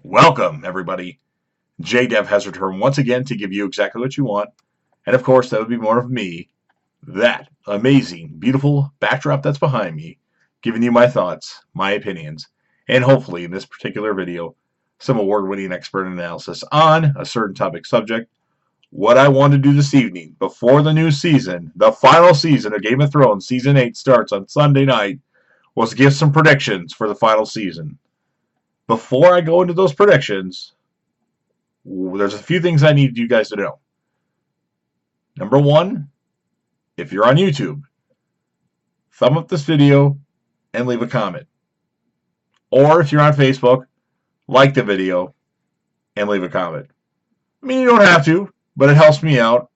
Welcome, everybody. JDev has returned once again to give you exactly what you want. And of course, that would be more of me, that amazing, beautiful backdrop that's behind me, giving you my thoughts, my opinions, and hopefully in this particular video, some award-winning expert analysis on a certain topic subject. What I want to do this evening, before the new season, the final season of Game of Thrones, Season 8 starts on Sunday night, was give some predictions for the final season. Before I go into those predictions, there's a few things I need you guys to know. Number one, if you're on YouTube, thumb up this video and leave a comment. Or if you're on Facebook, like the video and leave a comment. I mean, you don't have to, but it helps me out.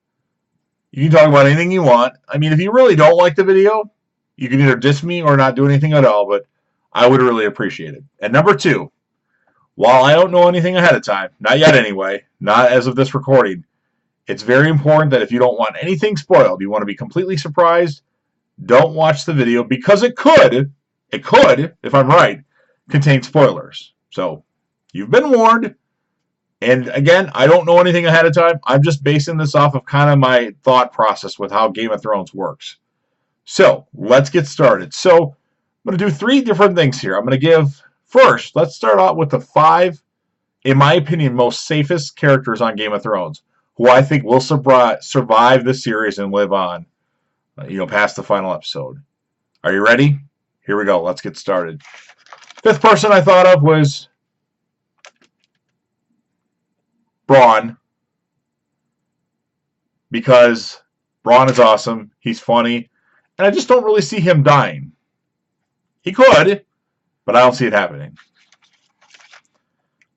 You can talk about anything you want. I mean, if you really don't like the video, you can either diss me or not do anything at all, but I would really appreciate it. And number two, while I don't know anything ahead of time, not yet anyway, not as of this recording, it's very important that if you don't want anything spoiled, you want to be completely surprised, don't watch the video because it could, if I'm right, contain spoilers. So, you've been warned. And again, I don't know anything ahead of time. I'm just basing this off of kind of my thought process with how Game of Thrones works. So, let's get started. So, I'm going to do three different things here. I'm going to give... First, let's start out with the 5, in my opinion, most safest characters on Game of Thrones, who I think will survive the series and live on, past the final episode. Are you ready? Here we go. Let's get started. 5th person I thought of was Bronn, because Bronn is awesome. He's funny, and I just don't really see him dying. He could, but I don't see it happening.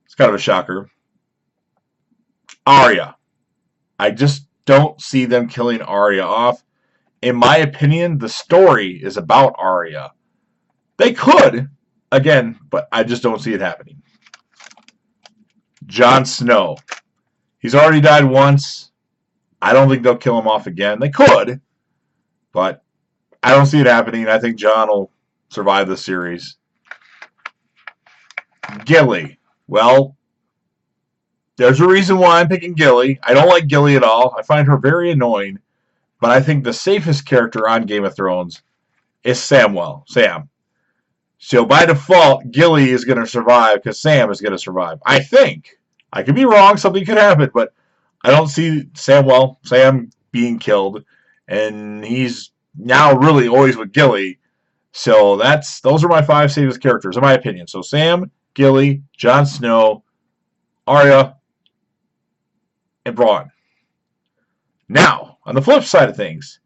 It's kind of a shocker. Arya. I just don't see them killing Arya off. In my opinion, the story is about Arya. They could, again, but I just don't see it happening. Jon Snow. He's already died once. I don't think they'll kill him off again. They could, but I don't see it happening. I think Jon will survive the series. Gilly. Well, there's a reason why I'm picking Gilly. I don't like Gilly at all. I find her very annoying. But I think the safest character on Game of Thrones is Sam. So by default, Gilly is going to survive because Sam is going to survive. I think. I could be wrong. Something could happen. But I don't see Sam being killed. And he's now really always with Gilly. So those are my 5 safest characters, in my opinion. So Sam, Gilly, Jon Snow, Arya, and Bronn. Now, on the flip side of things,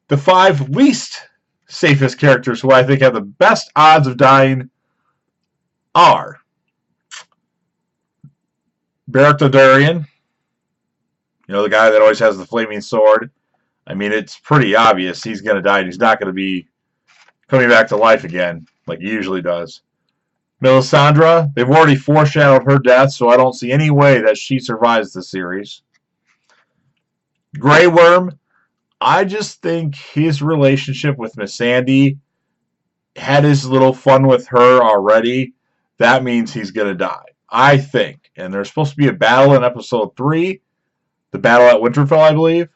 the 5 least safest characters who I think have the best odds of dying are Beric Dondarrion, the guy that always has the flaming sword. I mean, it's pretty obvious he's going to die and he's not going to be coming back to life again like he usually does. Melisandre, they've already foreshadowed her death, so I don't see any way that she survives the series. Grey Worm, I just think his relationship with Missandei had his little fun with her already. That means he's going to die, I think. And there's supposed to be a battle in episode 3, the battle at Winterfell, I believe.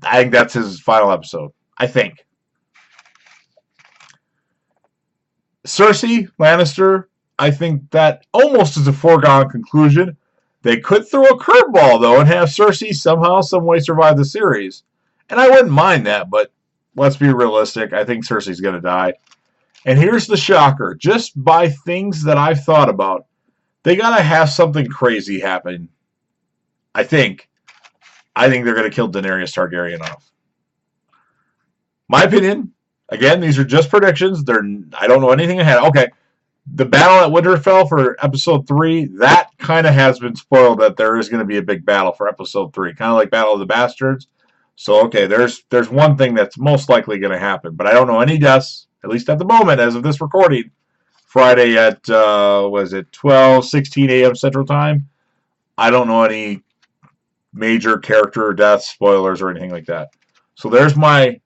I think that's his final episode. I think. Cersei Lannister, I think that almost is a foregone conclusion. They could throw a curveball, though, and have Cersei somehow, some way survive the series. And I wouldn't mind that, but let's be realistic. I think Cersei's going to die. And here's the shocker. Just by things that I've thought about, they got to have something crazy happen. I think they're going to kill Daenerys Targaryen off. My opinion. Again, these are just predictions. I don't know anything ahead. Okay, the battle at Winterfell for episode 3, that kind of has been spoiled that there is going to be a big battle for episode 3, kind of like Battle of the Bastards. So, okay, there's one thing that's most likely going to happen, but I don't know any deaths, at least at the moment, as of this recording, Friday at, 12:16 a.m. Central Time. I don't know any major character deaths, spoilers, or anything like that. So there's my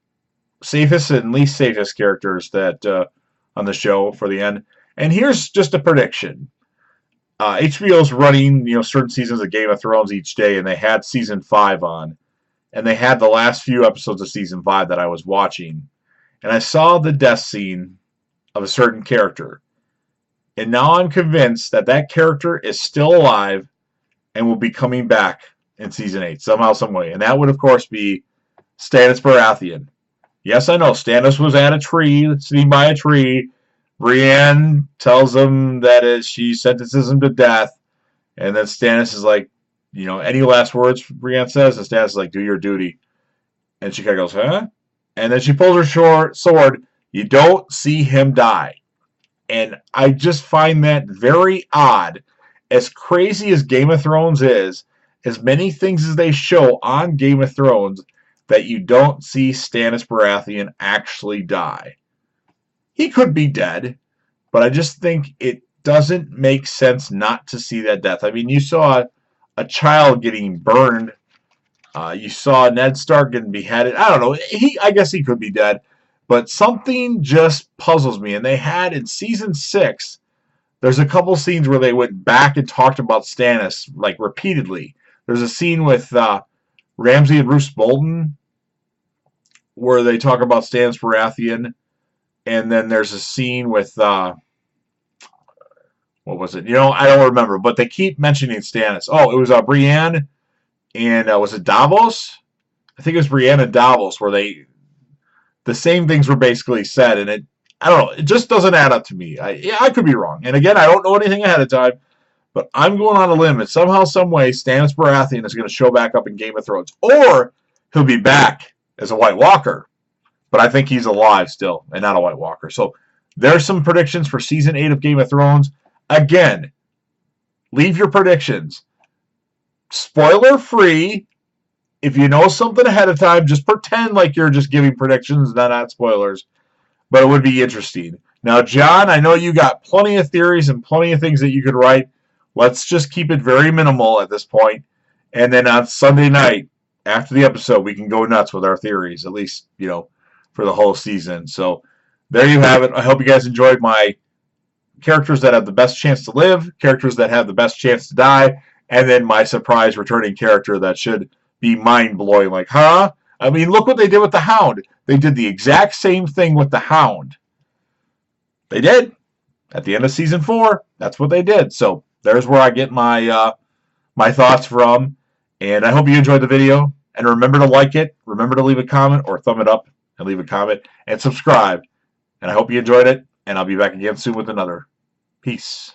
safest and least safest characters that on the show for the end. And here's just a prediction. HBO's running, certain seasons of Game of Thrones each day, and they had season 5 on, and they had the last few episodes of season 5 that I was watching, and I saw the death scene of a certain character, and now I'm convinced that that character is still alive and will be coming back in season 8 somehow, some way, and that would of course be Stannis Baratheon. Yes, I know Stannis was at a tree, sitting by a tree. Brienne tells him that she sentences him to death, and then Stannis is like, any last words Brienne says, and Stannis is like, do your duty. And she kind of goes, huh? And then she pulls her sword. You don't see him die. And I just find that very odd. As crazy as Game of Thrones is, as many things as they show on Game of Thrones, that you don't see Stannis Baratheon actually die. He could be dead, but I just think it doesn't make sense not to see that death. I mean, you saw a child getting burned. You saw Ned Stark getting beheaded. I don't know. I guess he could be dead, but something just puzzles me. And they had in season 6, there's a couple scenes where they went back and talked about Stannis like repeatedly. There's a scene with Ramsay and Roose Bolton where they talk about Stannis Baratheon. And then there's a scene with, what was it? I don't remember, but they keep mentioning Stannis. Oh, it was Brienne and was it Davos? I think it was Brienne and Davos where the same things were basically said, and I don't know, it just doesn't add up to me. I could be wrong. And again, I don't know anything ahead of time, but I'm going on a limb that somehow, some way, Stannis Baratheon is going to show back up in Game of Thrones. Or he'll be back as a White Walker. But I think he's alive still and not a White Walker. So there's some predictions for Season 8 of Game of Thrones. Again, leave your predictions. Spoiler free. If you know something ahead of time, just pretend like you're just giving predictions, not spoilers. But it would be interesting. Now, John, I know you got plenty of theories and plenty of things that you could write. Let's just keep it very minimal at this point. And then on Sunday night, after the episode, we can go nuts with our theories, at least, for the whole season. So there you have it. I hope you guys enjoyed my characters that have the best chance to live, characters that have the best chance to die, and then my surprise returning character that should be mind-blowing. Like, huh? I mean, look what they did with the Hound. They did the exact same thing with the Hound. They did. At the end of Season 4, that's what they did. So there's where I get my my thoughts from. And I hope you enjoyed the video. And remember to like it. Remember to leave a comment or thumb it up and leave a comment. And subscribe. And I hope you enjoyed it. And I'll be back again soon with another. Peace.